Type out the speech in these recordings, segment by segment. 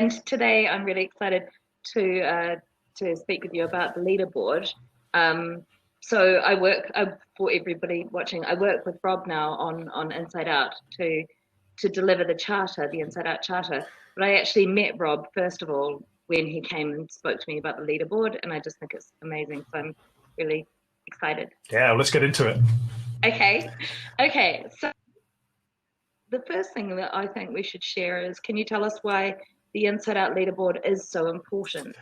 And today I'm really excited to speak with you about the leaderboard. So for everybody watching, I work with Rob now on Inside Out to deliver the charter, the Inside Out charter. But I actually met Rob, first of all, when he came and spoke to me about the leaderboard, and I just think it's amazing. So I'm really excited. Yeah, well, let's get into it. Okay. So the first thing that I think we should share is, can you tell us why the Inside Out leaderboard is so important?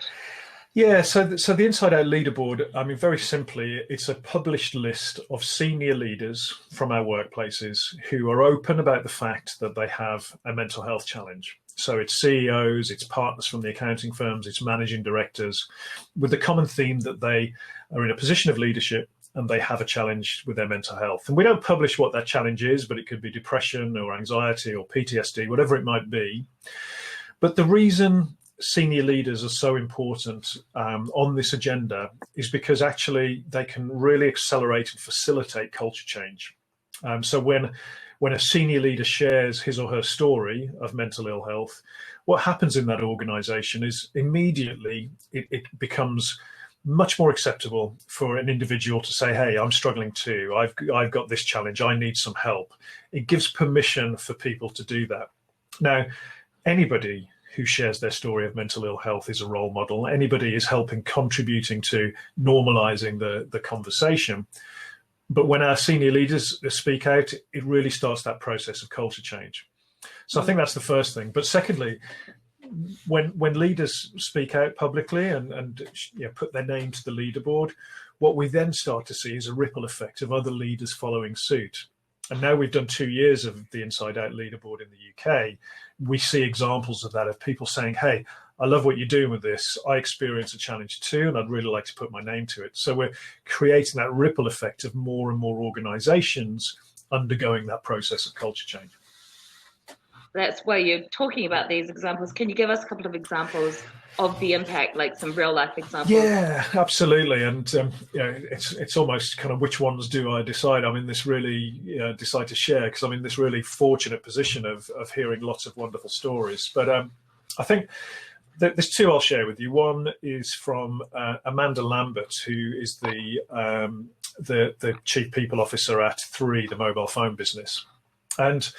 Yeah, so the Inside Out leaderboard, I mean, very simply, it's a published list of senior leaders from our workplaces who are open about the fact that they have a mental health challenge. So it's CEOs, it's partners from the accounting firms, it's managing directors, with the common theme that they are in a position of leadership and they have a challenge with their mental health. And we don't publish what that challenge is, but it could be depression or anxiety or PTSD, whatever it might be. But the reason senior leaders are so important on this agenda is because actually they can really accelerate and facilitate culture change. So when a senior leader shares his or her story of mental ill health, what happens in that organization is immediately it becomes much more acceptable for an individual to say, hey, I'm struggling too. I've got this challenge. I need some help. It gives permission for people to do that. Now, anybody who shares their story of mental ill health is a role model. Anybody is contributing to normalizing the conversation. But when our senior leaders speak out, it really starts that process of culture change. So I think that's the first thing. But secondly, when leaders speak out publicly and put their name to the leaderboard, what we then start to see is a ripple effect of other leaders following suit. And now we've done 2 years of the Inside Out leaderboard in the UK. We see examples of that, of people saying, hey, I love what you're doing with this. I experience a challenge too, and I'd really like to put my name to it. So we're creating that ripple effect of more and more organizations undergoing that process of culture change. That's why you're talking about these examples. Can you give us a couple of examples of the impact, like some real life examples? Yeah, absolutely. And it's almost kind of which ones do I decide? I'm in this really decide to share, because I'm in this really fortunate position of hearing lots of wonderful stories. But I think there's two I'll share with you. One is from Amanda Lambert, who is the chief people officer at 3, the mobile phone business. And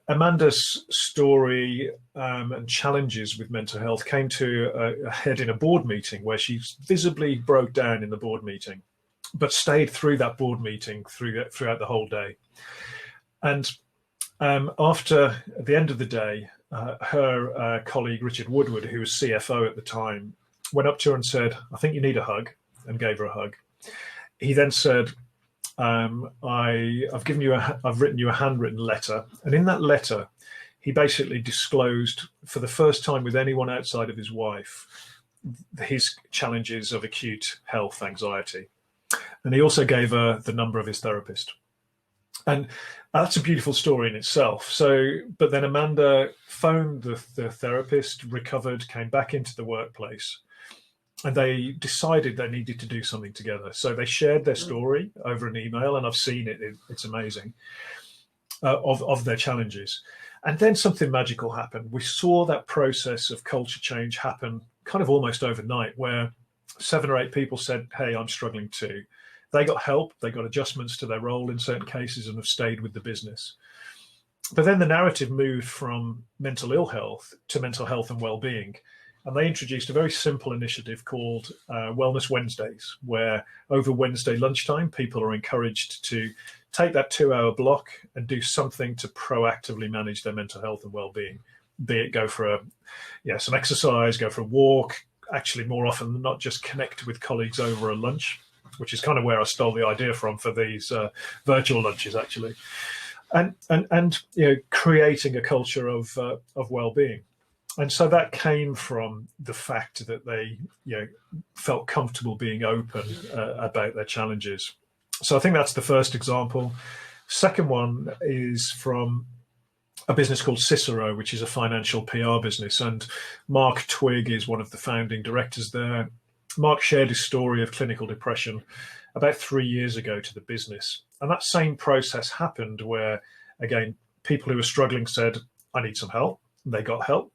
Amanda's story and challenges with mental health came to a head in a board meeting where she visibly broke down in the board meeting, but stayed through that board meeting throughout the whole day. And at the end of the day, her colleague, Richard Woodward, who was CFO at the time, went up to her and said, I think you need a hug, and gave her a hug. He then said, I've written you a handwritten letter, and in that letter, he basically disclosed for the first time with anyone outside of his wife his challenges of acute health anxiety, and he also gave her the number of his therapist, and that's a beautiful story in itself. So, but then Amanda phoned the therapist, recovered, came back into the workplace. And they decided they needed to do something together. So they shared their story over an email, and I've seen it. It's amazing, of their challenges. And then something magical happened. We saw that process of culture change happen kind of almost overnight, where 7 or 8 people said, hey, I'm struggling too. They got help. They got adjustments to their role in certain cases and have stayed with the business. But then the narrative moved from mental ill health to mental health and well-being. And they introduced a very simple initiative called Wellness Wednesdays, where over Wednesday lunchtime, people are encouraged to take that 2-hour block and do something to proactively manage their mental health and well-being. Be it go for some exercise, go for a walk, actually more often than not just connect with colleagues over a lunch, which is kind of where I stole the idea from for these virtual lunches, actually. And creating a culture of well-being. And so that came from the fact that they felt comfortable being open about their challenges. So I think that's the first example. Second one is from a business called Cicero, which is a financial PR business. And Mark Twigg is one of the founding directors there. Mark shared his story of clinical depression about 3 years ago to the business. And that same process happened where, again, people who were struggling said, I need some help. They got help.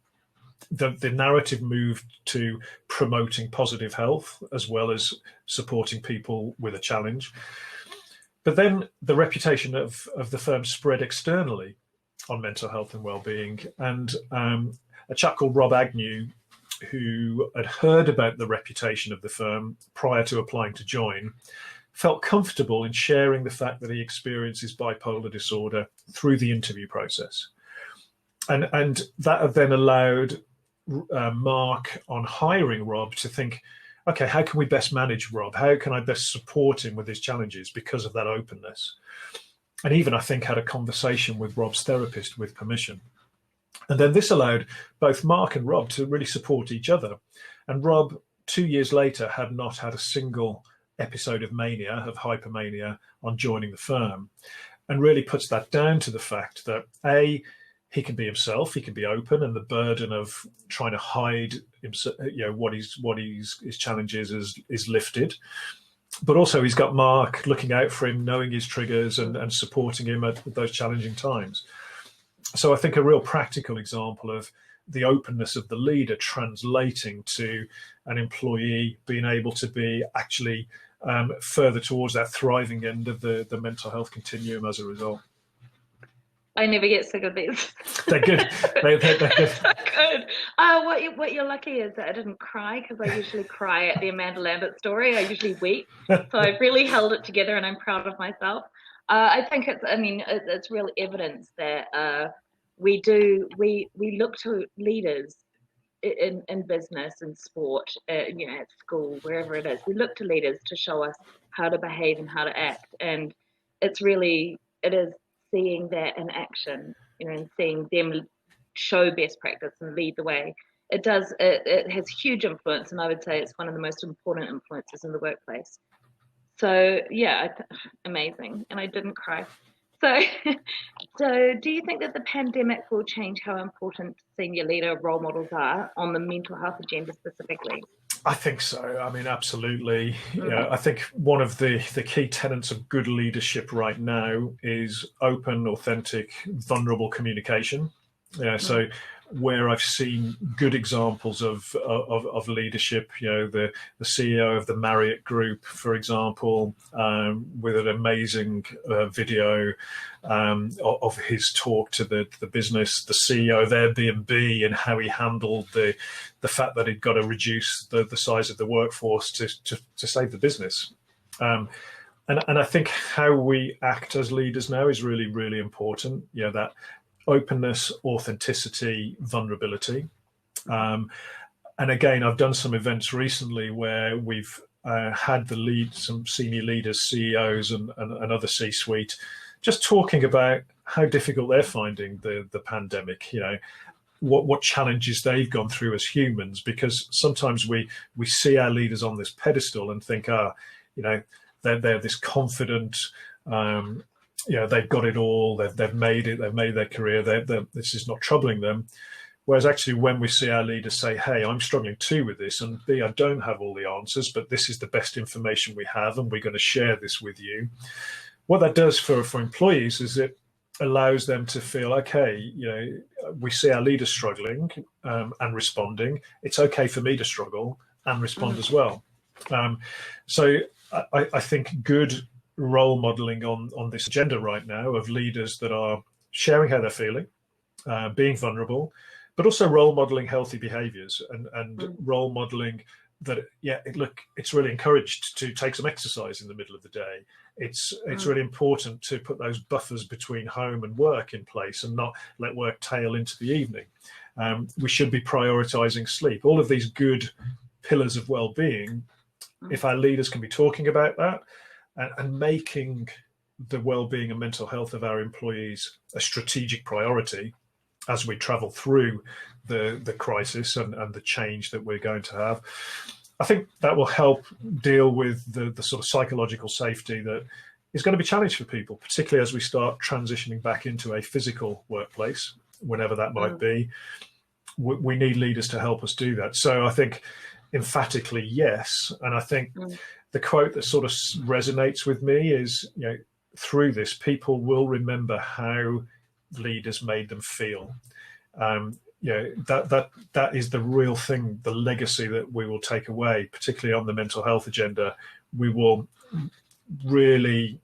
the narrative moved to promoting positive health as well as supporting people with a challenge. But then the reputation of the firm spread externally on mental health and well-being. And a chap called Rob Agnew, who had heard about the reputation of the firm prior to applying to join, felt comfortable in sharing the fact that he experiences bipolar disorder through the interview process. And that then allowed Mark, on hiring Rob, to think, okay, how can we best manage Rob? How can I best support him with his challenges because of that openness? And even, I think, had a conversation with Rob's therapist with permission. And then this allowed both Mark and Rob to really support each other. And Rob, 2 years later, had not had a single episode of mania, of hypermania, on joining the firm, and really puts that down to the fact that, A, he can be himself, he can be open, and the burden of trying to hide himself, what his challenge is lifted. But also he's got Mark looking out for him, knowing his triggers and supporting him at those challenging times. So I think a real practical example of the openness of the leader translating to an employee being able to be actually further towards that thriving end of the mental health continuum as a result. I never get sick of these. They're good. They're good. So good. What you're lucky is that I didn't cry, because I usually cry at the Amanda Lambert story. I usually weep. So I've really held it together, and I'm proud of myself. I think it's real evidence that we look to leaders in business and sport, at school, wherever it is. We look to leaders to show us how to behave and how to act, and it is seeing that in action, and seeing them show best practice and lead the way. It has huge influence, and I would say it's one of the most important influences in the workplace. So yeah, amazing. And I didn't cry. So do you think that the pandemic will change how important senior leader role models are on the mental health agenda specifically? I think so. I mean, absolutely. I think one of the key tenets of good leadership right now is open, authentic, vulnerable communication. So where I've seen good examples of leadership, the CEO of the Marriott Group, for example, with an amazing video of his talk to the business, the CEO of Airbnb, and how he handled the fact that he'd got to reduce the size of the workforce to save the business. And I think how we act as leaders now is really, really important. That openness, authenticity, vulnerability. And again, I've done some events recently where we've had some senior leaders, CEOs and other C-suite, just talking about how difficult they're finding the pandemic, what challenges they've gone through as humans, because sometimes we see our leaders on this pedestal and think, they're this confident, they've got it all, they've made it, they've made their career, this is not troubling them. Whereas actually when we see our leaders say, hey, I'm struggling too with this, and B, I don't have all the answers, but this is the best information we have, and we're going to share this with you. What that does for employees is it allows them to feel, okay, we see our leaders struggling and responding. It's okay for me to struggle and respond as well. So I think good role modeling on this agenda right now of leaders that are sharing how they're feeling, being vulnerable, but also role modeling healthy behaviors and role modeling that, it's really encouraged to take some exercise in the middle of the day. It's really important to put those buffers between home and work in place and not let work tail into the evening. We should be prioritizing sleep. All of these good pillars of well-being, if our leaders can be talking about that and making the well-being and mental health of our employees a strategic priority as we travel through the crisis and the change that we're going to have, I think that will help deal with the sort of psychological safety that is going to be challenged for people, particularly as we start transitioning back into a physical workplace, whenever that might be. We need leaders to help us do that. So I think emphatically, yes. And I think the quote that sort of resonates with me is, through this, people will remember how leaders made them feel. that is the real thing, the legacy that we will take away, particularly on the mental health agenda. We will really,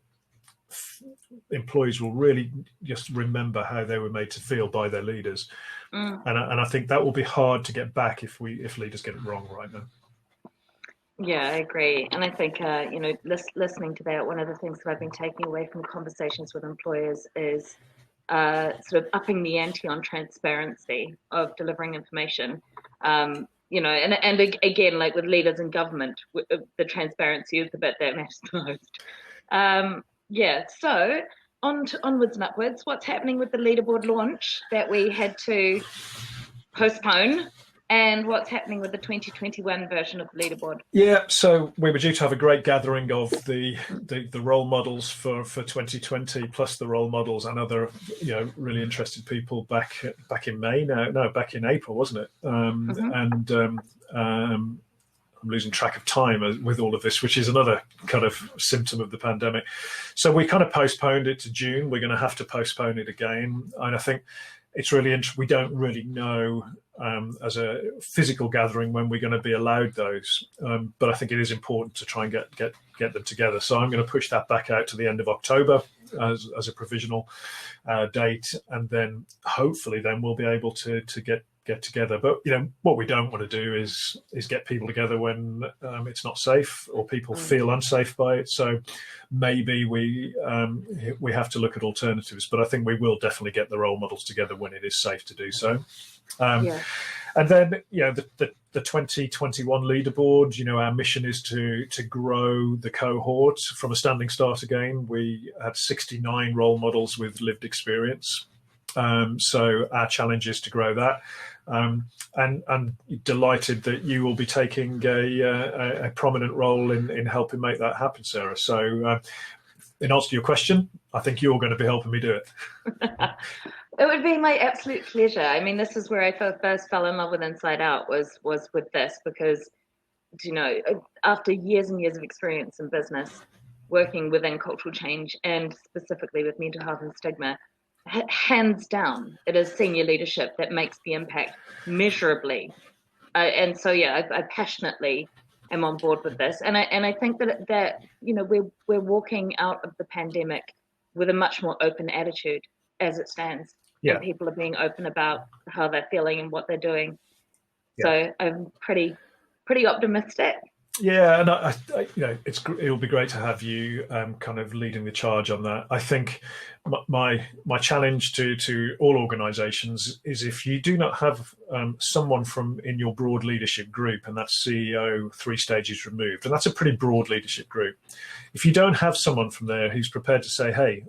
employees will really just remember how they were made to feel by their leaders. And I think that will be hard to get back if leaders get it wrong right now. Yeah, I agree. And I think, listening to that, one of the things that I've been taking away from conversations with employers is sort of upping the ante on transparency of delivering information. And again, like with leaders in government, the transparency is the bit that matters most. So onwards and upwards, what's happening with the leaderboard launch that we had to postpone? And what's happening with the 2021 version of the leaderboard? Yeah, so we were due to have a great gathering of the role models for 2020, plus the role models and other really interested people back in May. Back in April, wasn't it? And I'm losing track of time with all of this, which is another kind of symptom of the pandemic. So we kind of postponed it to June. We're going to have to postpone it again, and I think it's really interesting. We don't really know as a physical gathering when we're going to be allowed those, but I think it is important to try and get them together. So I'm going to push that back out to the end of October as a provisional date, and then hopefully then we'll be able to get together. But what we don't want to do is get people together when it's not safe or people feel unsafe by it. So maybe we have to look at alternatives, but I think we will definitely get the role models together when it is safe to do so. And then the 2021 leaderboard, our mission is to grow the cohort from a standing start again. We had 69 role models with lived experience. So our challenge is to grow that. And I'm delighted that you will be taking a prominent role in helping make that happen, Sarah. So in answer to your question, I think you're going to be helping me do it. It would be my absolute pleasure. I mean, this is where I first fell in love with InsideOut was with this, because, after years and years of experience in business, working within cultural change and specifically with mental health and stigma, hands down, it is senior leadership that makes the impact measurably. And so, I passionately am on board with this. And I think that we're walking out of the pandemic with a much more open attitude as it stands. Yeah. And people are being open about how they're feeling and what they're doing. Yeah. So I'm pretty optimistic. Yeah, and it'll be great to have you kind of leading the charge on that. I think my challenge to all organisations is, if you do not have someone in your broad leadership group, and that's CEO 3 stages removed, and that's a pretty broad leadership group. If you don't have someone from there who's prepared to say, hey,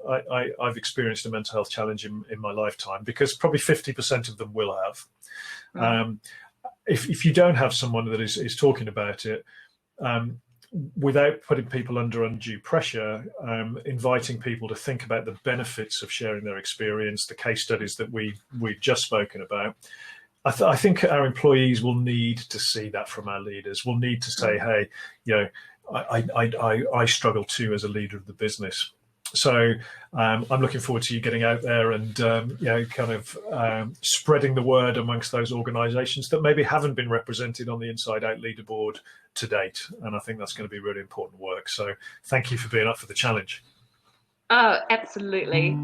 I've experienced a mental health challenge in my lifetime, because probably 50% of them will have. Mm. If you don't have someone that is talking about it, without putting people under undue pressure, inviting people to think about the benefits of sharing their experience, the case studies that we've just spoken about, I think our employees will need to see that from our leaders. We'll need to say, hey, I struggle too as a leader of the business. So I'm looking forward to you getting out there and spreading the word amongst those organisations that maybe haven't been represented on the InsideOut leaderboard to date. And I think that's going to be really important work. So thank you for being up for the challenge. Oh, absolutely.